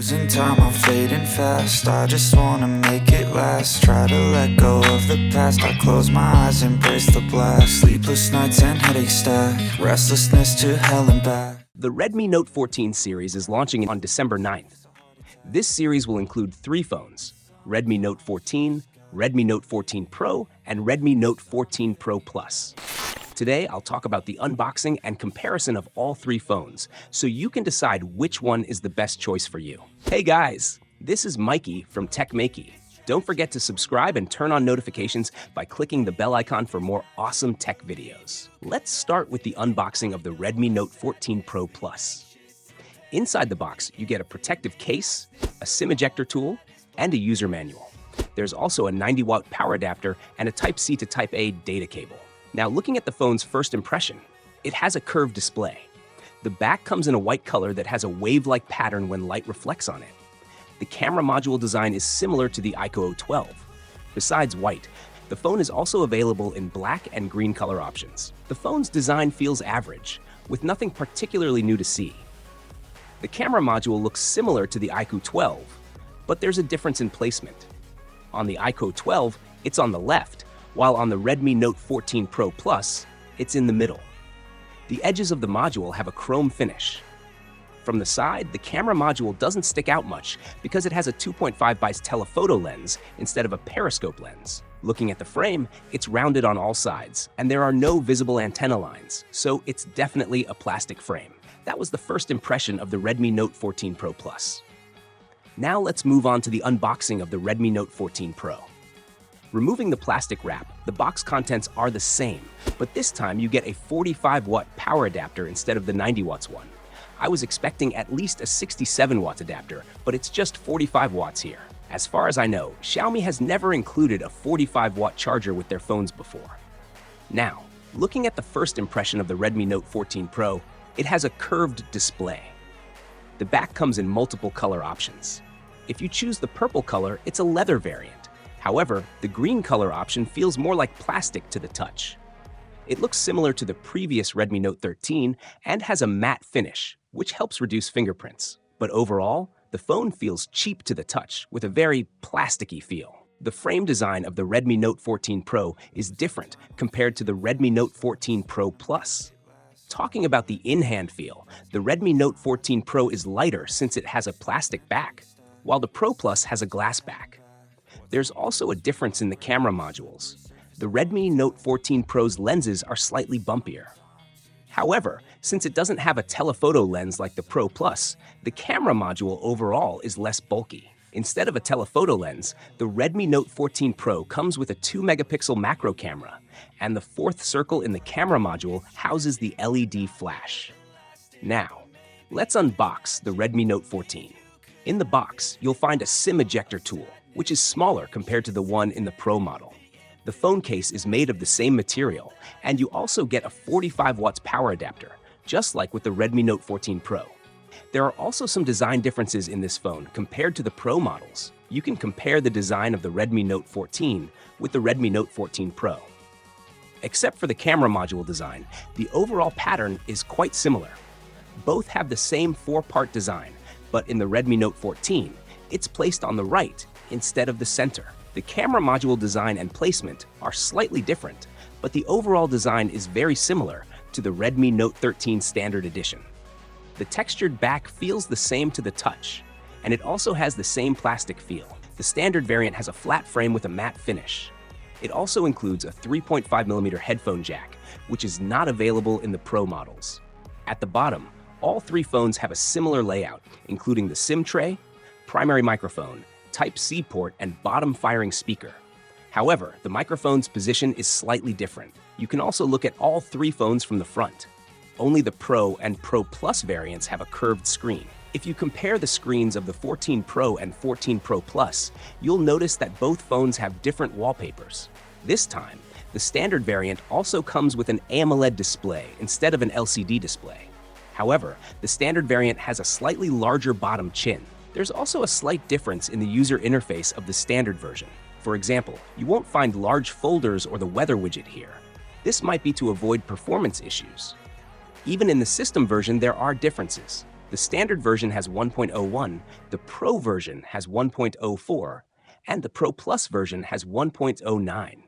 Losing time, I'm fading fast. I just wanna make it last. Try to let go of the past. I close my eyes, embrace the blast. Sleepless nights and headaches stack. Restlessness to hell and back. The Redmi Note 14 series is launching on December 9th. This series will include 3 phones: Redmi Note 14, Redmi Note 14 Pro, and Redmi Note 14 Pro Plus. Today, I'll talk about the unboxing and comparison of all 3 phones, so you can decide which one is the best choice for you. Hey guys, this is Maiky from Maiky. Don't forget to subscribe and turn on notifications by clicking the bell icon for more awesome tech videos. Let's start with the unboxing of the Redmi Note 14 Pro Plus. Inside the box, you get a protective case, a SIM ejector tool, and a user manual. There's also a 90-watt power adapter and a Type-C to Type-A data cable. Now, looking at the phone's first impression, it has a curved display. The back comes in a white color that has a wave-like pattern when light reflects on it. The camera module design is similar to the iQOO 12. Besides white, the phone is also available in black and green color options. The phone's design feels average, with nothing particularly new to see. The camera module looks similar to the iQOO 12, but there's a difference in placement. On the iQOO 12, it's on the left, while on the Redmi Note 14 Pro Plus, it's in the middle. The edges of the module have a chrome finish. From the side, the camera module doesn't stick out much because it has a 2.5x telephoto lens instead of a periscope lens. Looking at the frame, it's rounded on all sides, and there are no visible antenna lines, so it's definitely a plastic frame. That was the first impression of the Redmi Note 14 Pro Plus. Now let's move on to the unboxing of the Redmi Note 14 Pro. Removing the plastic wrap, the box contents are the same, but this time you get a 45-watt power adapter instead of the 90 watts one. I was expecting at least a 67-watt adapter, but it's just 45 watts here. As far as I know, Xiaomi has never included a 45-watt charger with their phones before. Now, looking at the first impression of the Redmi Note 14 Pro, it has a curved display. The back comes in multiple color options. If you choose the purple color, it's a leather variant. However, the green color option feels more like plastic to the touch. It looks similar to the previous Redmi Note 13 and has a matte finish, which helps reduce fingerprints. But overall, the phone feels cheap to the touch with a very plasticky feel. The frame design of the Redmi Note 14 Pro is different compared to the Redmi Note 14 Pro Plus. Talking about the in-hand feel, the Redmi Note 14 Pro is lighter since it has a plastic back, while the Pro Plus has a glass back. There's also a difference in the camera modules. The Redmi Note 14 Pro's lenses are slightly bumpier. However, since it doesn't have a telephoto lens like the Pro Plus, the camera module overall is less bulky. Instead of a telephoto lens, the Redmi Note 14 Pro comes with a 2-megapixel macro camera, and the 4th circle in the camera module houses the LED flash. Now, let's unbox the Redmi Note 14. In the box, you'll find a SIM ejector tool, which is smaller compared to the one in the Pro model. The phone case is made of the same material, and you also get a 45 watts power adapter, just like with the Redmi Note 14 Pro. There are also some design differences in this phone compared to the Pro models. You can compare the design of the Redmi Note 14 with the Redmi Note 14 Pro. Except for the camera module design, the overall pattern is quite similar. Both have the same 4-part design, but in the Redmi Note 14, it's placed on the right instead of the center. The camera module design and placement are slightly different, but the overall design is very similar to the Redmi Note 13 Standard Edition. The textured back feels the same to the touch, and it also has the same plastic feel. The standard variant has a flat frame with a matte finish. It also includes a 3.5mm headphone jack, which is not available in the Pro models. At the bottom, all 3 phones have a similar layout, including the SIM tray, primary microphone, Type-C port, and bottom-firing speaker. However, the microphone's position is slightly different. You can also look at all 3 phones from the front. Only the Pro and Pro Plus variants have a curved screen. If you compare the screens of the 14 Pro and 14 Pro Plus, you'll notice that both phones have different wallpapers. This time, the standard variant also comes with an AMOLED display instead of an LCD display. However, the standard variant has a slightly larger bottom chin. There's also a slight difference in the user interface of the standard version. For example, you won't find large folders or the weather widget here. This might be to avoid performance issues. Even in the system version, there are differences. The standard version has 1.01, the Pro version has 1.04, and the Pro Plus version has 1.09.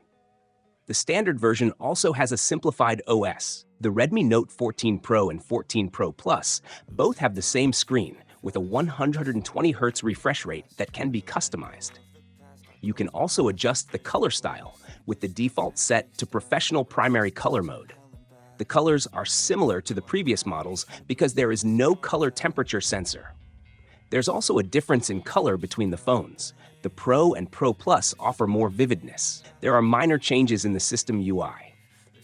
The standard version also has a simplified OS. The Redmi Note 14 Pro and 14 Pro Plus both have the same screen with a 120Hz refresh rate that can be customized. You can also adjust the color style with the default set to professional primary color mode. The colors are similar to the previous models because there is no color temperature sensor. There's also a difference in color between the phones. The Pro and Pro Plus offer more vividness. There are minor changes in the system UI.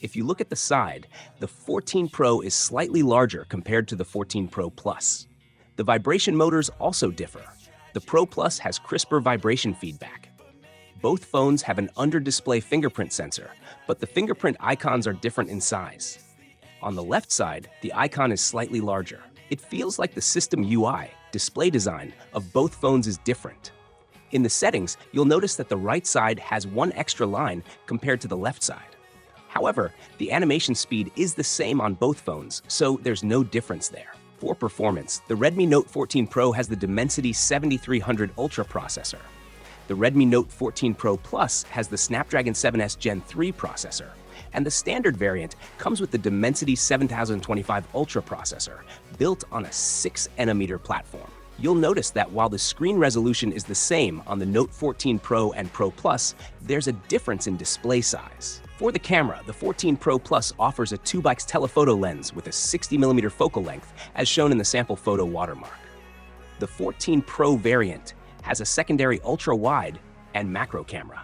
If you look at the side, the 14 Pro is slightly larger compared to the 14 Pro Plus. The vibration motors also differ. The Pro Plus has crisper vibration feedback. Both phones have an under-display fingerprint sensor, but the fingerprint icons are different in size. On the left side, the icon is slightly larger. It feels like the system UI, display design, of both phones is different. In the settings, you'll notice that the right side has one extra line compared to the left side. However, the animation speed is the same on both phones, so there's no difference there. For performance, the Redmi Note 14 Pro has the Dimensity 7300 Ultra processor. The Redmi Note 14 Pro Plus has the Snapdragon 7S Gen 3 processor, and the standard variant comes with the Dimensity 7025 Ultra processor, built on a 6nm platform. You'll notice that while the screen resolution is the same on the Note 14 Pro and Pro Plus, there's a difference in display size. For the camera, the 14 Pro Plus offers a 2x telephoto lens with a 60mm focal length, as shown in the sample photo watermark. The 14 Pro variant has a secondary ultra-wide and macro camera.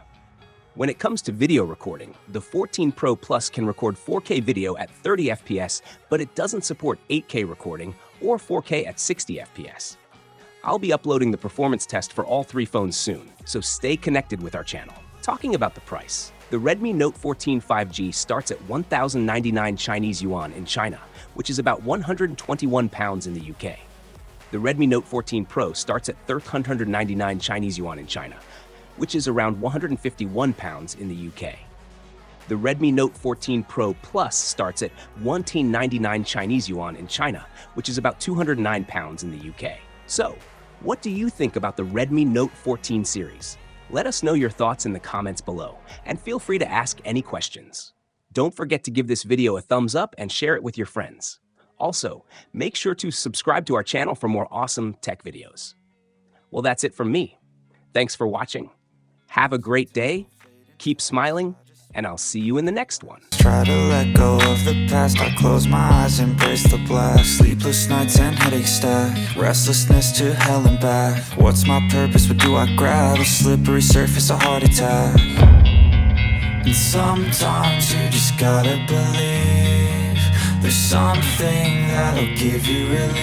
When it comes to video recording, the 14 Pro Plus can record 4K video at 30 FPS, but it doesn't support 8K recording or 4K at 60 FPS. I'll be uploading the performance test for all three phones soon, so stay connected with our channel. Talking about the price, the Redmi Note 14 5G starts at 1,099 Chinese yuan in China, which is about £121 in the UK. The Redmi Note 14 Pro starts at 399 Chinese yuan in China, which is around £151 in the UK. The Redmi Note 14 Pro Plus starts at 1,999 Chinese yuan in China, which is about £209 in the UK. So, what do you think about the Redmi Note 14 series? Let us know your thoughts in the comments below, and feel free to ask any questions. Don't forget to give this video a thumbs up and share it with your friends. Also, make sure to subscribe to our channel for more awesome tech videos. Well, that's it from me. Thanks for watching. Have a great day, keep smiling, and I'll see you in the next one. Try to let go of the past, I close my eyes, embrace the blast. Sleepless nights and headache stack, restlessness to hell and back. What's my purpose, what do I grab? A slippery surface, a heart attack. And sometimes you just gotta believe there's something that'll give you relief.